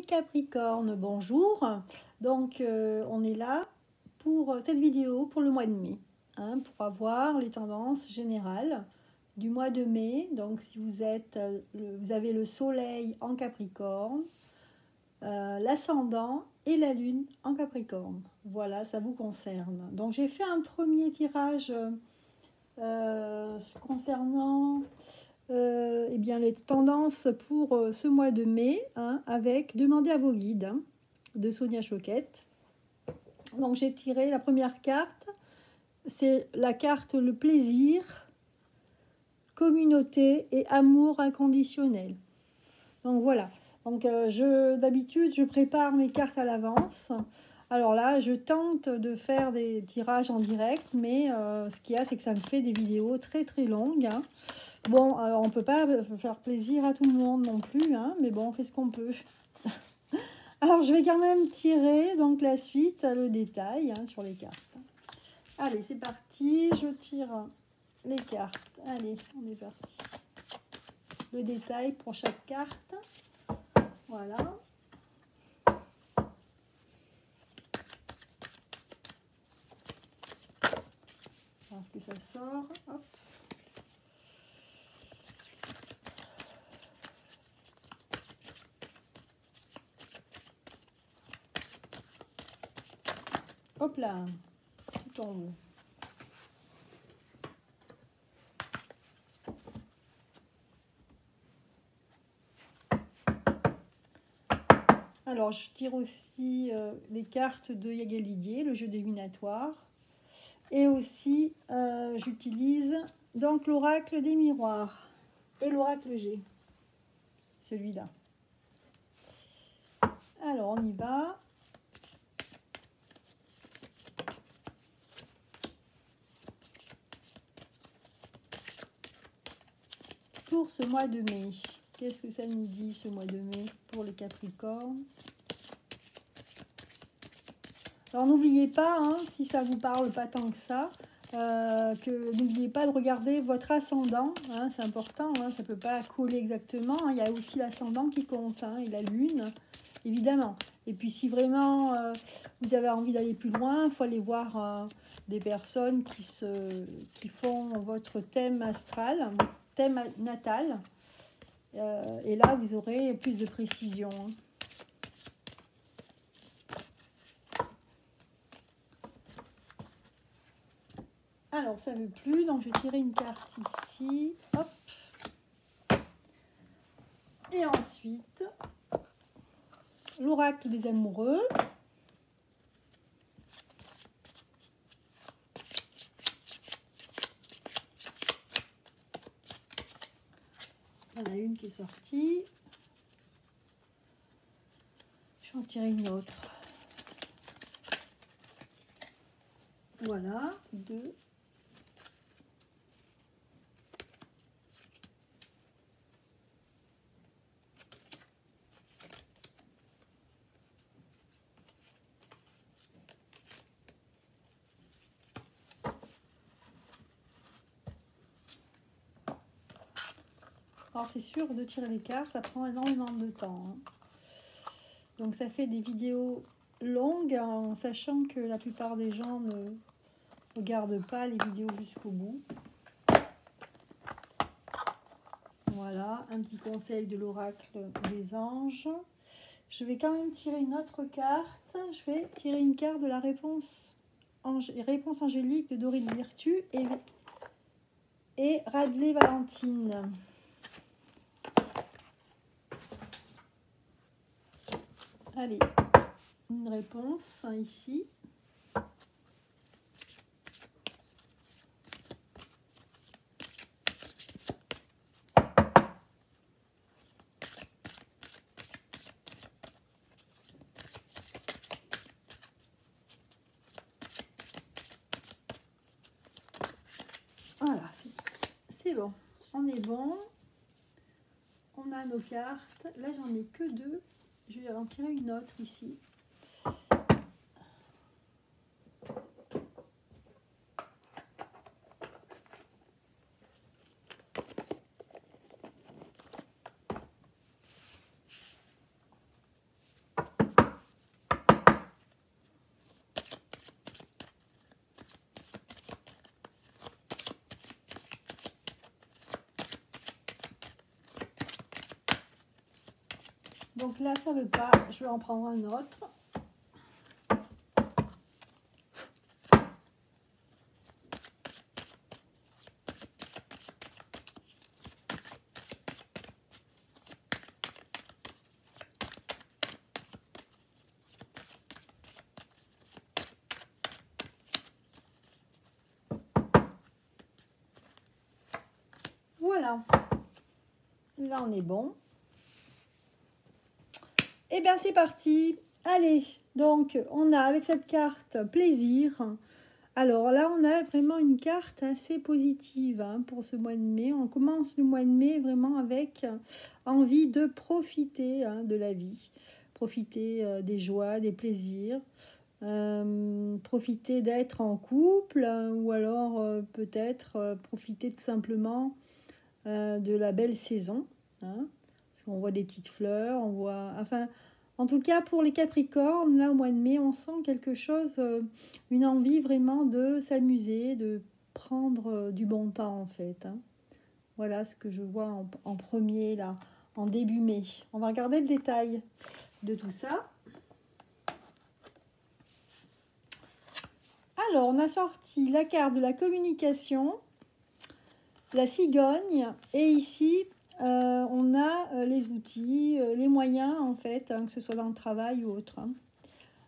Amis Capricorne, bonjour. Donc on est là pour cette vidéo pour le mois de mai, pour avoir les tendances générales du mois de mai. Donc si vous êtes, vous avez le soleil en Capricorne, l'ascendant et la lune en Capricorne. Voilà, ça vous concerne. Donc j'ai fait un premier tirage concernant eh bien, les tendances pour ce mois de mai, avec Demandez à vos guides, de Sonia Choquette. Donc j'ai tiré la première carte, c'est la carte le plaisir, communauté et amour inconditionnel. Donc voilà, donc d'habitude je prépare mes cartes à l'avance. Alors là, je tente de faire des tirages en direct, mais ce qu'il y a, c'est que ça me fait des vidéos très très longues. Bon, alors on ne peut pas faire plaisir à tout le monde non plus, mais bon, on fait ce qu'on peut. Alors, je vais quand même tirer donc la suite, le détail sur les cartes. Allez, c'est parti, je tire les cartes. Allez, on est parti. Le détail pour chaque carte. Voilà. Parce que ça sort. Hop. Hop là, tout en haut. Alors, je tire aussi les cartes de Yagalidier, le jeu divinatoire. Et aussi, j'utilise donc l'oracle des miroirs et l'oracle G, celui-là. Alors, on y va. Pour ce mois de mai, qu'est-ce que ça nous dit ce mois de mai pour les Capricornes? Alors n'oubliez pas, si ça vous parle pas tant que ça, que n'oubliez pas de regarder votre ascendant, c'est important, ça peut pas coller exactement, il y a aussi l'ascendant qui compte, et la lune, évidemment. Et puis si vraiment vous avez envie d'aller plus loin, il faut aller voir des personnes qui font votre thème astral, votre thème natal, et là vous aurez plus de précision. Alors, ça ne veut plus, donc je vais tirer une carte ici. Hop. Et ensuite, l'oracle des amoureux. Il y en a une qui est sortie. Je vais en tirer une autre. Voilà, deux. Alors c'est sûr, de tirer les cartes, ça prend énormément de temps. Donc ça fait des vidéos longues, en sachant que la plupart des gens ne regardent pas les vidéos jusqu'au bout. Voilà, un petit conseil de l'oracle des anges. Je vais quand même tirer une autre carte. Je vais tirer une carte de la réponse angélique de Dorine Virtue et Radley Valentine. Allez, une réponse ici. Voilà, c'est bon. On est bon. On a nos cartes. Là, j'en ai que deux. Je vais en tirer une autre ici. Donc là, ça ne veut pas. Je vais en prendre un autre. Voilà. Là, on est bon. Et bien, c'est parti. Allez, donc, on a avec cette carte plaisir. Alors là, on a vraiment une carte assez positive hein, pour ce mois de mai. On commence le mois de mai vraiment avec envie de profiter hein, de la vie. Profiter des joies, des plaisirs. Profiter d'être en couple ou alors peut-être profiter tout simplement de la belle saison. Hein, parce qu'on voit des petites fleurs, on voit... Enfin, en tout cas, pour les Capricornes, là, au mois de mai, on sent quelque chose, une envie vraiment de s'amuser, de prendre du bon temps, en fait. Hein. Voilà ce que je vois en premier, là, en début mai. On va regarder le détail de tout ça. Alors, on a sorti la carte de la communication, la cigogne, et ici, on a les outils, les moyens, en fait, hein, que ce soit dans le travail ou autre. Hein.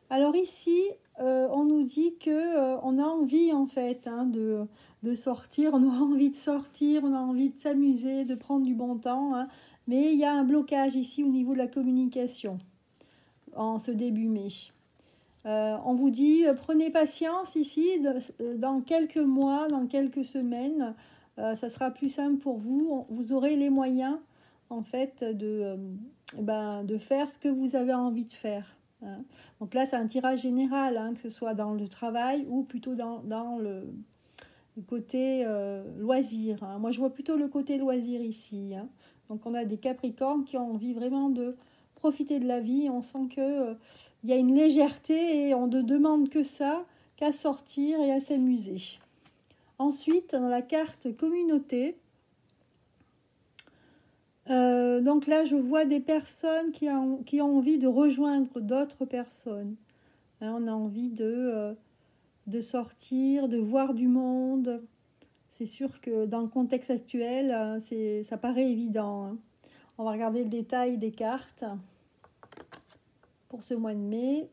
Alors ici, on nous dit que on a envie, en fait, hein, de sortir, on a envie de sortir, on a envie de s'amuser, de prendre du bon temps, hein, mais il y a un blocage ici au niveau de la communication, en ce début mai. On vous dit, prenez patience ici, dans quelques mois, dans quelques semaines, ça sera plus simple pour vous. Vous aurez les moyens, en fait, de faire ce que vous avez envie de faire. Hein. Donc là, c'est un tirage général, hein, que ce soit dans le travail ou plutôt dans le côté loisir. Hein. Moi, je vois plutôt le côté loisir ici. Hein. Donc on a des Capricornes qui ont envie vraiment de profiter de la vie. On sent que il y a une légèreté et on ne demande que ça, qu'à sortir et à s'amuser. Ensuite, dans la carte communauté, donc là, je vois des personnes qui ont envie de rejoindre d'autres personnes. Hein, on a envie de sortir, de voir du monde. C'est sûr que dans le contexte actuel, ça paraît évident. Hein. On va regarder le détail des cartes pour ce mois de mai.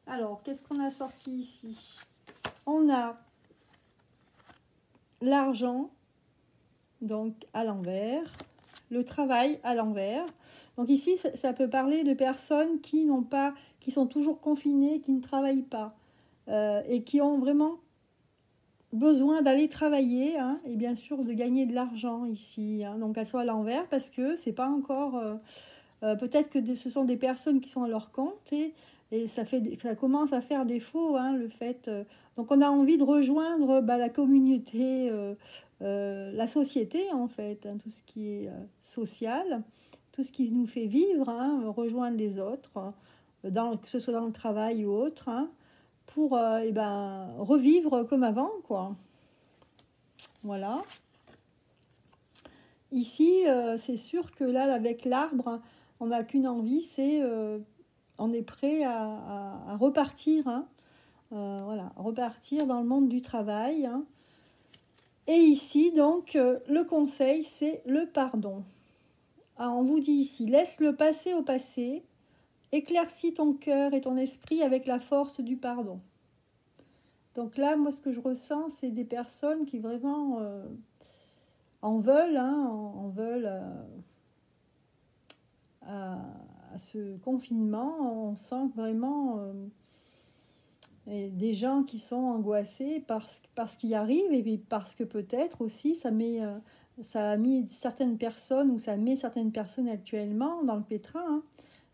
Alors, qu'est-ce qu'on a sorti ici? On a l'argent, donc à l'envers, le travail à l'envers. Donc ici, ça peut parler de personnes qui sont toujours confinées, qui ne travaillent pas et qui ont vraiment besoin d'aller travailler hein, et bien sûr de gagner de l'argent ici. Hein. Donc elles sont à l'envers parce que c'est pas encore... peut-être que ce sont des personnes qui sont à leur compte et ça commence à faire défaut, hein, le fait... donc on a envie de rejoindre la communauté, la société en fait, hein, tout ce qui est social, tout ce qui nous fait vivre, hein, rejoindre les autres, que ce soit dans le travail ou autre, hein, pour revivre comme avant, quoi. Voilà. Ici, c'est sûr que là, avec l'arbre, on n'a qu'une envie, c'est on est prêt à repartir, hein, voilà, repartir dans le monde du travail. Hein. Et ici, donc, le conseil, c'est le pardon. Alors, on vous dit ici, laisse le passé au passé, éclaircis ton cœur et ton esprit avec la force du pardon. Donc là, moi, ce que je ressens, c'est des personnes qui vraiment en veulent, hein, en veulent à ce confinement. On sent vraiment des gens qui sont angoissés parce qu'il arrive et puis parce que peut-être aussi ça a mis certaines personnes ou ça met certaines personnes actuellement dans le pétrin. Hein.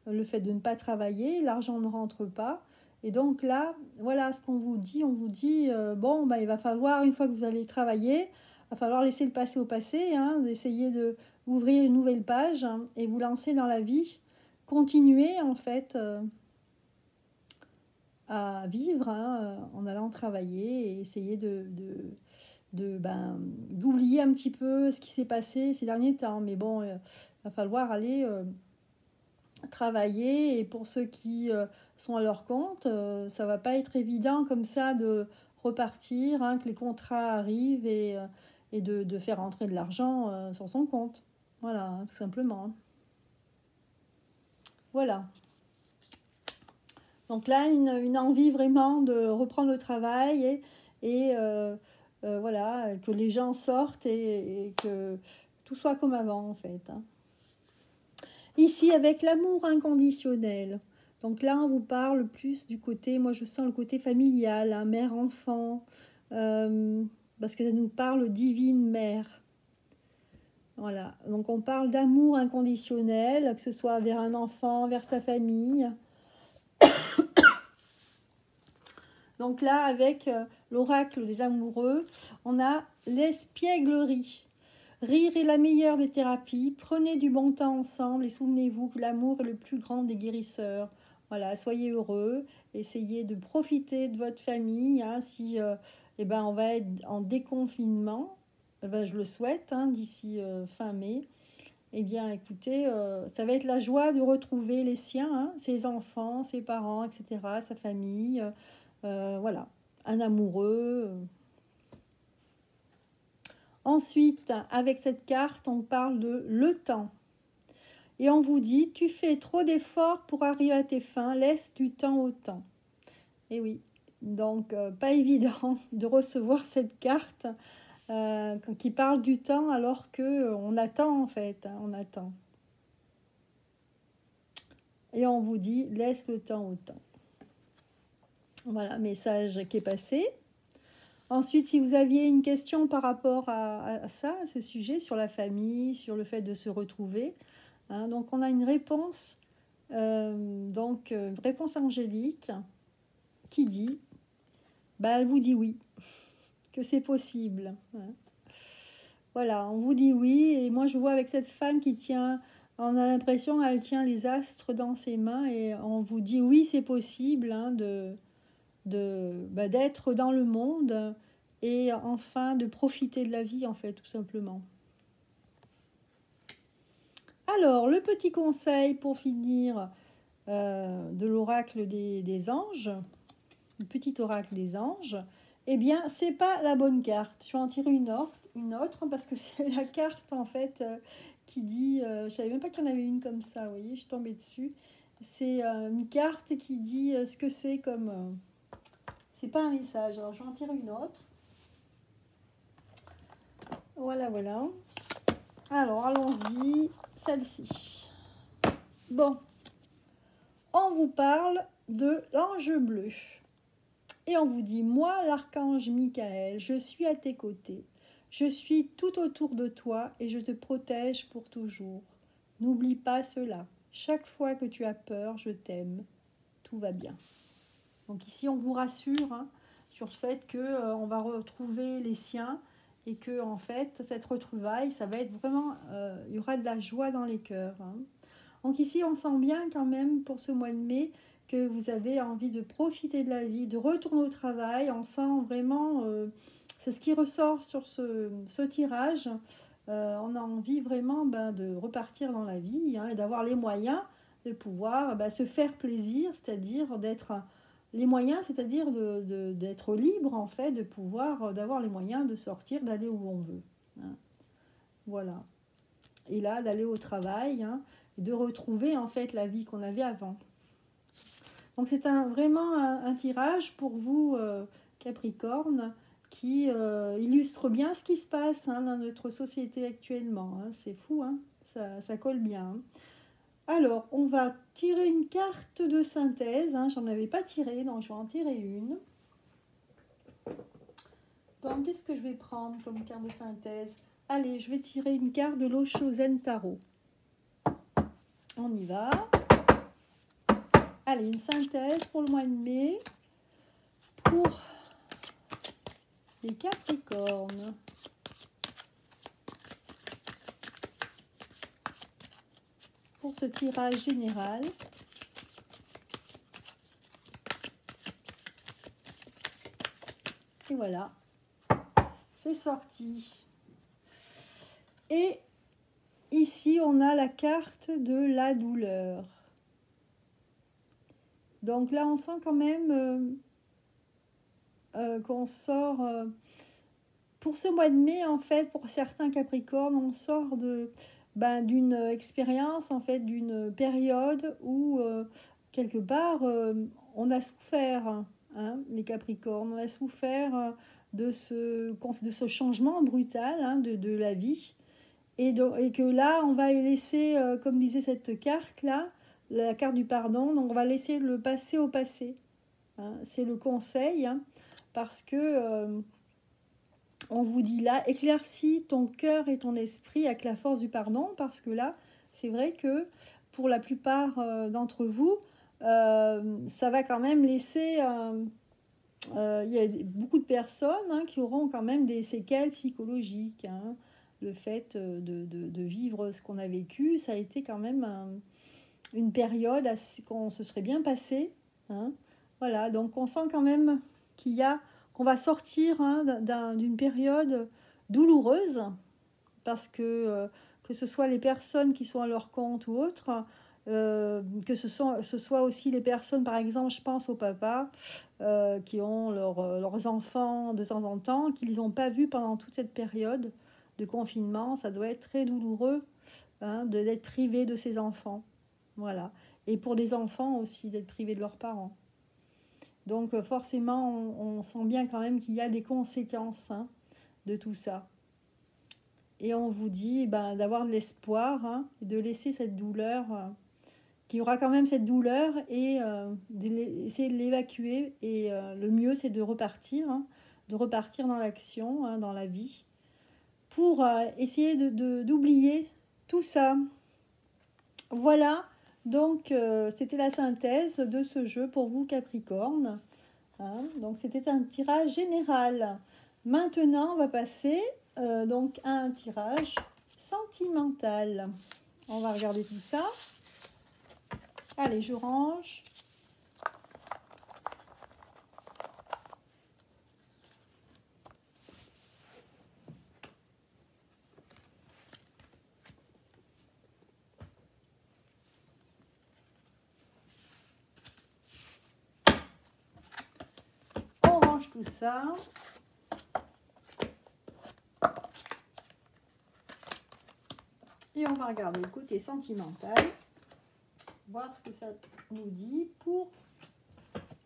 Le fait de ne pas travailler, l'argent ne rentre pas. Et donc là, voilà ce qu'on vous dit. On vous dit, bon, il va falloir, une fois que vous allez travailler, il va falloir laisser le passé au passé, hein, d'essayer d'ouvrir une nouvelle page hein, et vous lancer dans la vie. Continuer, en fait, à vivre hein, en allant travailler et essayer de d'oublier un petit peu ce qui s'est passé ces derniers temps. Mais bon, il va falloir aller travailler. Et pour ceux qui sont à leur compte, ça va pas être évident comme ça de repartir, hein, que les contrats arrivent et de faire entrer de l'argent sur son compte. Voilà, hein, tout simplement. Voilà. Donc là, une envie vraiment de reprendre le travail voilà, que les gens sortent et que tout soit comme avant, en fait. Hein. Ici, avec l'amour inconditionnel. Donc là, on vous parle plus du côté, moi je sens le côté familial, hein, mère-enfant, parce que ça nous parle divine mère. Voilà, donc on parle d'amour inconditionnel, que ce soit vers un enfant, vers sa famille. Donc là, avec l'oracle des amoureux, on a l'espièglerie. Rire est la meilleure des thérapies. Prenez du bon temps ensemble et souvenez-vous que l'amour est le plus grand des guérisseurs. Voilà, soyez heureux. Essayez de profiter de votre famille. Hein, si on va être en déconfinement, je le souhaite, hein, d'ici fin mai. Eh bien, écoutez, ça va être la joie de retrouver les siens, hein, ses enfants, ses parents, etc., sa famille. Voilà, un amoureux. Ensuite, avec cette carte, on parle de le temps. Et on vous dit, tu fais trop d'efforts pour arriver à tes fins, laisse du temps au temps. Et oui, donc pas évident de recevoir cette carte qui parle du temps alors qu'on attend en fait, hein, on attend. Et on vous dit, laisse le temps au temps. Voilà, message qui est passé. Ensuite, si vous aviez une question par rapport à ça, à ce sujet, sur la famille, sur le fait de se retrouver, hein, donc on a une réponse, réponse angélique qui dit, elle vous dit oui, que c'est possible. Hein. Voilà, on vous dit oui, et moi je vois avec cette femme qui tient, on a l'impression qu'elle tient les astres dans ses mains, et on vous dit oui, c'est possible, hein, d'être dans le monde et enfin de profiter de la vie en fait tout simplement. Alors le petit conseil pour finir de l'oracle des anges, le petit oracle des anges, eh bien c'est pas la bonne carte. Je vais en tirer une autre parce que c'est la carte en fait qui dit, je savais même pas qu'il y en avait une comme ça, vous voyez, je suis tombée dessus. C'est une carte qui dit ce que c'est comme c'est pas un message, alors je vais en tirer une autre. Voilà. Alors, allons-y, celle-ci. Bon, on vous parle de l'ange bleu. Et on vous dit, moi, l'archange Michael, je suis à tes côtés. Je suis tout autour de toi et je te protège pour toujours. N'oublie pas cela. Chaque fois que tu as peur, je t'aime. Tout va bien. Donc ici, on vous rassure, hein, sur le fait qu'on va retrouver les siens et que en fait, cette retrouvaille, ça va être vraiment, il y aura de la joie dans les cœurs. Hein. Donc ici, on sent bien quand même pour ce mois de mai que vous avez envie de profiter de la vie, de retourner au travail. On sent vraiment, c'est ce qui ressort sur ce tirage. On a envie vraiment de repartir dans la vie, hein, et d'avoir les moyens de pouvoir se faire plaisir, c'est-à-dire d'être... Les moyens, c'est-à-dire d'être libre, en fait, de pouvoir, d'avoir les moyens de sortir, d'aller où on veut. Hein. Voilà. Et là, d'aller au travail, hein, de retrouver, en fait, la vie qu'on avait avant. Donc, c'est vraiment un tirage pour vous, Capricorne, qui illustre bien ce qui se passe, hein, dans notre société actuellement. Hein. C'est fou, hein, ça colle bien. Hein. Alors, on va tirer une carte de synthèse. Hein. J'en avais pas tiré, donc je vais en tirer une. Donc, qu'est-ce que je vais prendre comme carte de synthèse? Allez, je vais tirer une carte de l'Osho Zen Tarot. On y va. Allez, une synthèse pour le mois de mai. Pour les Capricornes. Pour ce tirage général. Et voilà. c'est sorti. Et ici, on a la carte de la douleur. Donc là, on sent quand même qu'on sort... pour ce mois de mai, en fait, pour certains Capricornes, on sort d'une expérience, en fait, d'une période où, quelque part, on a souffert, hein, les Capricornes, on a souffert de ce changement brutal, hein, de la vie. Et que là, on va laisser, comme disait cette carte-là, la carte du pardon, donc on va laisser le passé au passé. Hein. C'est le conseil, hein, parce que on vous dit là, éclaircis ton cœur et ton esprit avec la force du pardon, parce que là, c'est vrai que pour la plupart d'entre vous, ça va quand même laisser... il y a beaucoup de personnes, hein, qui auront quand même des séquelles psychologiques, hein. Le fait de vivre ce qu'on a vécu, ça a été quand même une période qu'on se serait bien passé, hein. Voilà, donc on sent quand même qu'on va sortir, hein, d'une période douloureuse, parce que ce soit les personnes qui sont à leur compte ou autres, que ce soit aussi les personnes, par exemple, je pense aux papas qui ont leurs enfants de temps en temps, qu'ils n'ont pas vus pendant toute cette période de confinement. Ça doit être très douloureux, hein, d'être privé de ses enfants. Voilà. Et pour les enfants aussi, d'être privés de leurs parents. Donc forcément, on sent bien quand même qu'il y a des conséquences, hein, de tout ça. Et on vous dit d'avoir de l'espoir, hein, et de laisser cette douleur, qu'il y aura quand même cette douleur, et d'essayer de l'évacuer. Et le mieux, c'est de repartir, hein, dans l'action, hein, dans la vie, pour essayer d'oublier tout ça. Voilà, donc c'était la synthèse de ce jeu pour vous, Capricorne. Hein, donc c'était un tirage général. Maintenant, on va passer donc à un tirage sentimental. On va regarder tout ça. Allez, je range. On range tout ça. Et on va regarder le côté sentimental. Voir ce que ça nous dit pour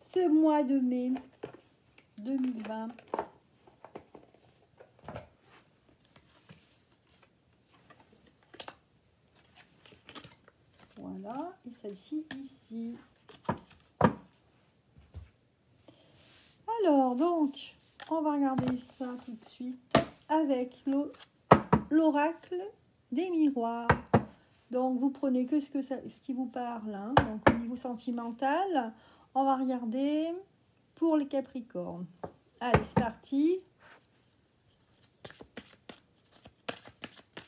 ce mois de mai 2020. Voilà, et celle-ci ici. Alors, donc, on va regarder ça tout de suite avec l'oracle des miroirs. Donc, vous prenez que ce qui vous parle, hein. Donc, au niveau sentimental, on va regarder pour les Capricornes. Allez, c'est parti.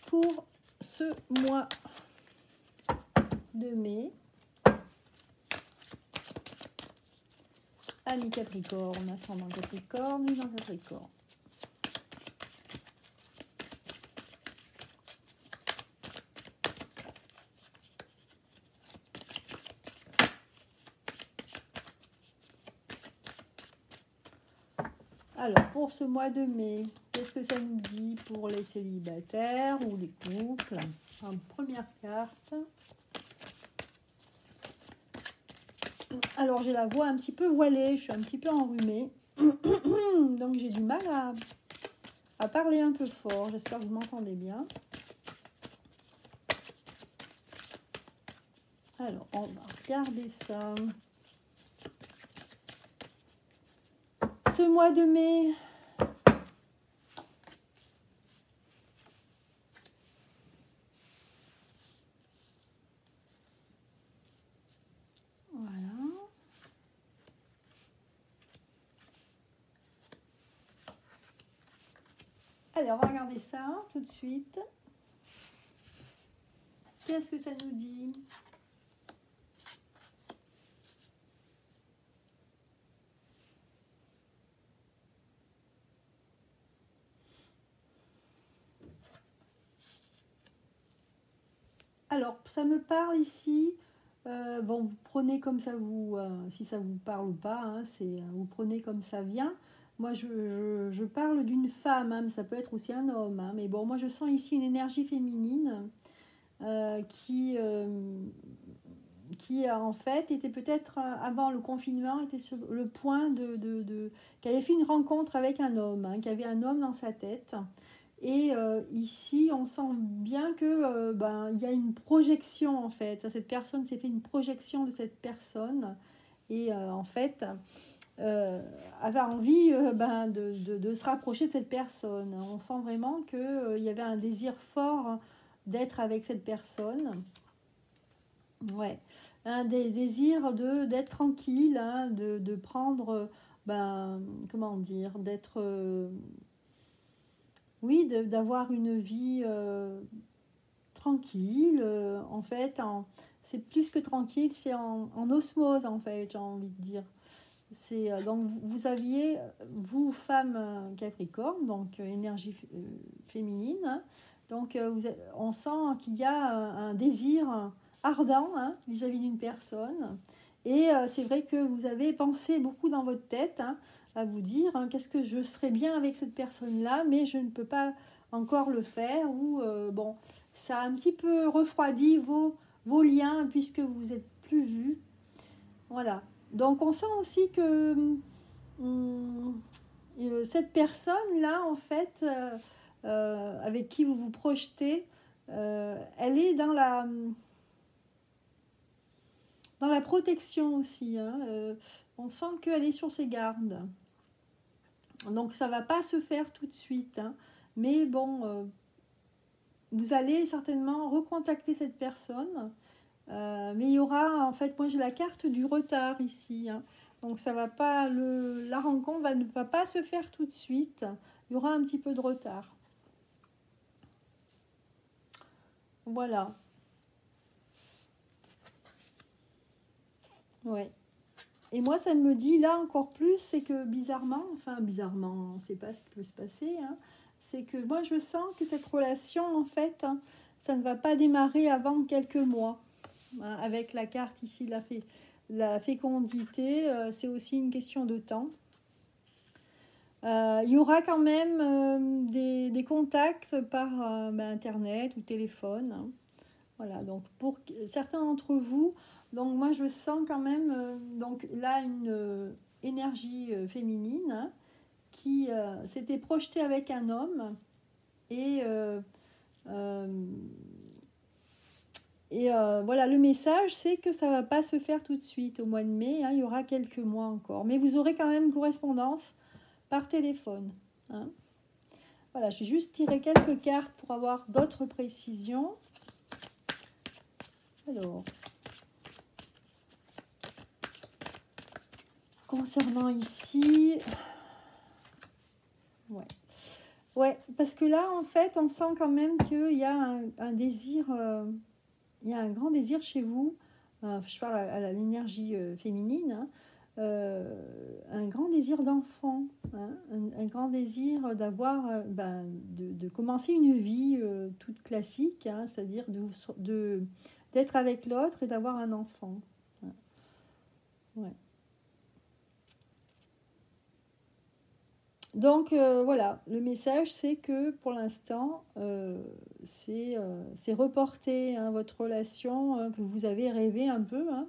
Pour ce mois de mai, amis Capricorne, ascendant Capricorne, lunaire Capricorne. Alors, pour ce mois de mai, qu'est-ce que ça nous dit pour les célibataires ou les couples? En première carte. Alors, j'ai la voix un petit peu voilée, je suis un petit peu enrhumée. Donc, j'ai du mal à parler un peu fort. J'espère que vous m'entendez bien. Alors, on va regarder ça. Ce mois de mai, voilà. Allez, on va regarder ça tout de suite. Qu'est-ce que ça nous dit? Alors, ça me parle ici. Bon, vous prenez comme ça vous, si ça vous parle ou pas, hein, vous prenez comme ça vient. Moi, je parle d'une femme, hein, mais ça peut être aussi un homme, hein, mais bon, moi, je sens ici une énergie féminine qui en fait était peut-être avant le confinement, était sur le point qui avait fait une rencontre avec un homme, hein, qui avait un homme dans sa tête. Et ici, on sent bien que il y a une projection en fait. Cette personne s'est fait une projection de cette personne et en fait avait envie de se rapprocher de cette personne. On sent vraiment qu'il y avait un désir fort d'être avec cette personne. Ouais, un des désirs d'être tranquille, hein, de prendre, comment dire, d'être, oui, d'avoir une vie tranquille. En fait, c'est plus que tranquille, c'est en osmose, en fait, j'ai envie de dire. Donc, vous aviez, vous, femme Capricorne, donc énergie féminine, hein, donc on sent qu'il y a un désir ardent, hein, vis-à-vis d'une personne. Et c'est vrai que vous avez pensé beaucoup dans votre tête, hein, à vous dire, hein, qu'est-ce que je serais bien avec cette personne-là, mais je ne peux pas encore le faire. Ou bon, ça a un petit peu refroidi vos liens puisque vous êtes plus vus. Voilà. Donc on sent aussi que cette personne-là, en fait, avec qui vous vous projetez, elle est dans la protection aussi, hein. On sent qu'elle est sur ses gardes. Donc ça ne va pas se faire tout de suite, hein. Mais bon, vous allez certainement recontacter cette personne. Mais il y aura, en fait, moi j'ai la carte du retard ici, hein. Donc ça va pas, la rencontre ne va pas se faire tout de suite. Il y aura un petit peu de retard. Voilà. Ouais. Et moi, ça me dit là encore plus, c'est que bizarrement, on ne sait pas ce qui peut se passer, hein, c'est que moi je sens que cette relation, en fait, hein, ça ne va pas démarrer avant quelques mois. Hein, avec la carte ici, la fécondité, c'est aussi une question de temps. Il y aura quand même des contacts par internet ou téléphone, hein. Voilà, donc pour certains d'entre vous, donc moi je sens quand même donc là une énergie féminine, hein, qui s'était projetée avec un homme et voilà, le message, c'est que ça ne va pas se faire tout de suite au mois de mai, hein, il y aura quelques mois encore. Mais vous aurez quand même une correspondance par téléphone, hein. Voilà, je vais juste tirer quelques cartes pour avoir d'autres précisions. Alors, concernant ici, ouais, parce que là, en fait, on sent quand même qu'il y a un désir, il y a un grand désir chez vous. Je parle à l'énergie féminine, hein, un grand désir d'enfant, hein, un grand désir d'avoir, de commencer une vie toute classique, hein, c'est-à-dire d'être avec l'autre et d'avoir un enfant. Ouais. Donc voilà, le message c'est que pour l'instant c'est reporté, hein, votre relation que vous avez rêvé un peu, hein,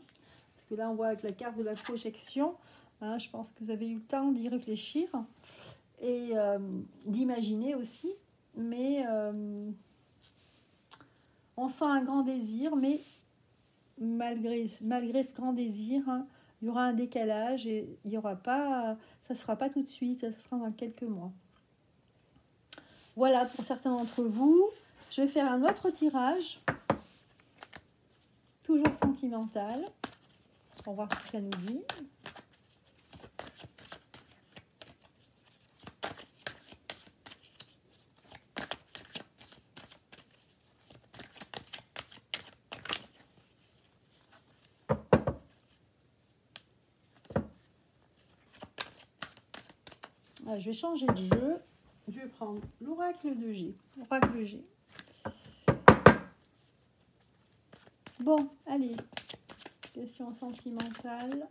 parce que là on voit avec la carte de la projection, hein, je pense que vous avez eu le temps d'y réfléchir et d'imaginer aussi, mais on sent un grand désir, mais malgré ce grand désir, hein, il y aura un décalage et il y aura pas, ça ne sera pas tout de suite, ça sera dans quelques mois. Voilà pour certains d'entre vous. Je vais faire un autre tirage, toujours sentimental, pour voir ce que ça nous dit. Alors, je vais changer de jeu. Je vais prendre l'oracle de G. Oracle G. Bon, allez, question sentimentale.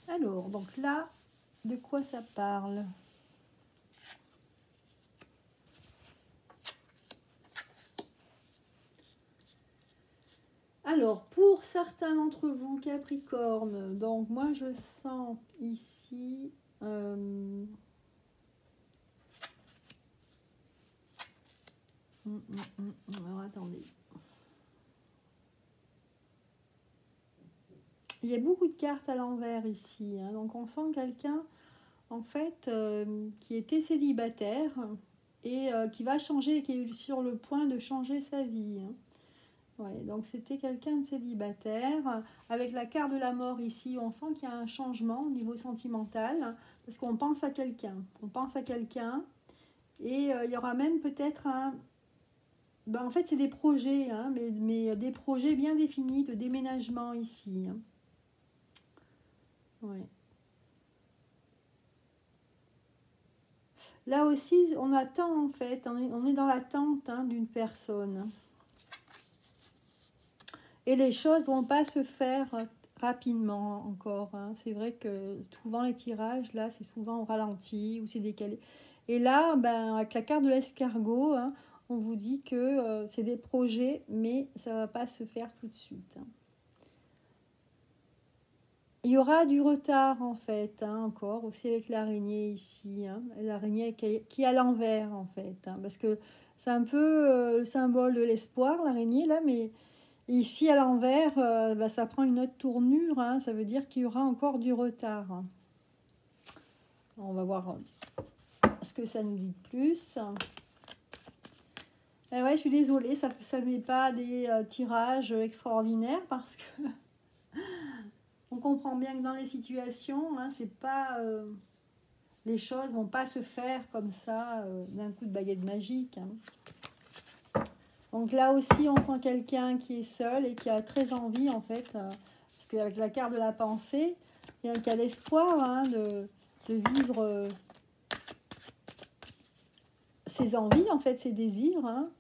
Alors, donc là, de quoi ça parle? Alors, pour certains d'entre vous, Capricorne, donc moi je sens ici... Alors, attendez. Il y a beaucoup de cartes à l'envers ici, hein, donc on sent quelqu'un, en fait, qui était célibataire et qui va changer, qui est sur le point de changer sa vie. Hein. Ouais, donc c'était quelqu'un de célibataire. Avec la carte de la mort ici, on sent qu'il y a un changement au niveau sentimental, parce qu'on pense à quelqu'un. On pense à quelqu'un et il y aura même peut-être un... Ben, en fait, c'est des projets, hein, mais des projets bien définis de déménagement ici. Hein. Ouais. Là aussi, on attend en fait, on est dans l'attente hein, d'une personne. Et les choses vont pas se faire rapidement encore. Hein. C'est vrai que souvent les tirages, là, c'est souvent au ralenti ou c'est décalé. Et là, ben, avec la carte de l'escargot, hein, on vous dit que c'est des projets, mais ça va pas se faire tout de suite. Hein. Il y aura du retard en fait, hein, encore, aussi avec l'araignée ici. Hein, l'araignée qui est à l'envers en fait. Hein, parce que c'est un peu le symbole de l'espoir, l'araignée là, mais ici à l'envers, bah, ça prend une autre tournure. Hein, ça veut dire qu'il y aura encore du retard. Hein. On va voir ce que ça nous dit de plus. Et ouais, je suis désolée, ça ne met pas des tirages extraordinaires parce que on comprend bien que dans les situations, hein, c'est pas, les choses vont pas se faire comme ça d'un coup de baguette magique. Hein. Donc là aussi, on sent quelqu'un qui est seul et qui a très envie en fait, parce qu'avec la carte de la pensée, il y a l'espoir hein, de vivre ses envies en fait, ses désirs. Hein.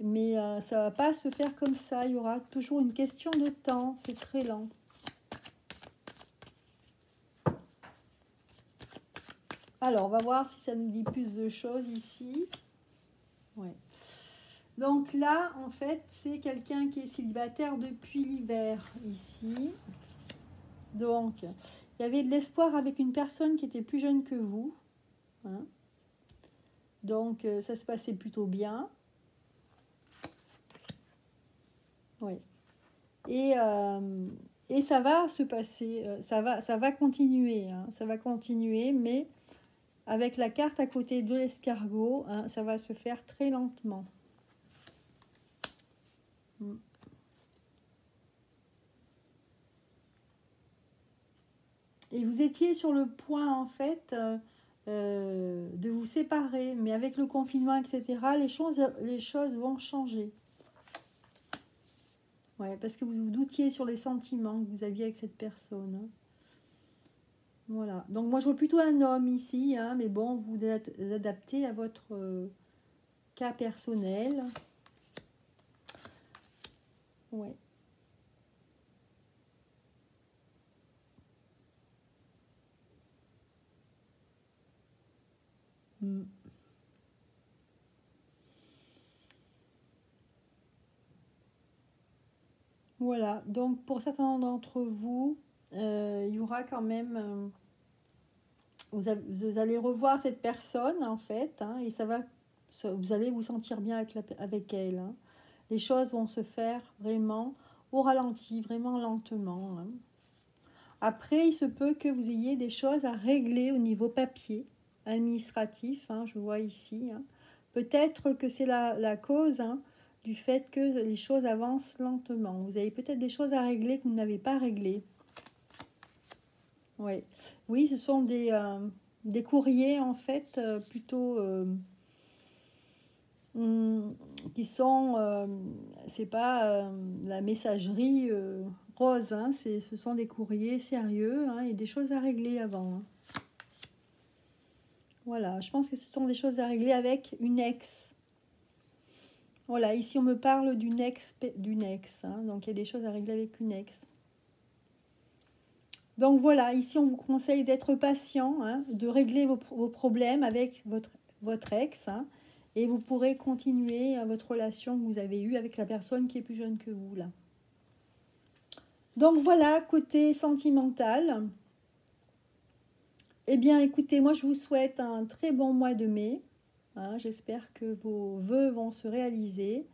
Mais ça va pas se faire comme ça. Il y aura toujours une question de temps. C'est très lent. Alors, on va voir si ça nous dit plus de choses ici. Ouais. Donc là, en fait, c'est quelqu'un qui est célibataire depuis l'hiver, ici. Donc, il y avait de l'espoir avec une personne qui était plus jeune que vous. Hein. Donc, ça se passait plutôt bien. Oui. Et ça va se passer, ça va continuer. Hein, ça va continuer, mais... Avec la carte à côté de l'escargot, hein, ça va se faire très lentement. Et vous étiez sur le point, en fait, de vous séparer. Mais avec le confinement, etc., les choses vont changer. Ouais, parce que vous vous doutiez sur les sentiments que vous aviez avec cette personne. Hein. Voilà. Donc moi, je vois plutôt un homme ici, hein, mais bon, vous adaptez à votre cas personnel. Ouais. Voilà. Donc pour certains d'entre vous, il y aura quand même... vous allez revoir cette personne, en fait, hein, et vous allez vous sentir bien avec elle. Hein. Les choses vont se faire vraiment au ralenti, vraiment lentement. Hein. Après, il se peut que vous ayez des choses à régler au niveau papier, administratif, hein, je vois ici. Hein. Peut-être que c'est la cause hein, du fait que les choses avancent lentement. Vous avez peut-être des choses à régler que vous n'avez pas réglées. Oui, oui, ce sont des courriers en fait plutôt hum, qui sont, c'est pas la messagerie rose, hein, ce sont des courriers sérieux hein, et des choses à régler avant. Hein. Voilà, je pense que ce sont des choses à régler avec une ex. Voilà, ici on me parle d'une ex, hein, donc il y a des choses à régler avec une ex. Donc voilà, ici on vous conseille d'être patient, hein, de régler vos problèmes avec votre ex, hein, et vous pourrez continuer votre relation que vous avez eue avec la personne qui est plus jeune que vous là. Donc voilà, côté sentimental. Eh bien écoutez, moi je vous souhaite un très bon mois de mai. Hein, j'espère que vos vœux vont se réaliser.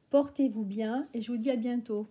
Portez-vous bien et je vous dis à bientôt.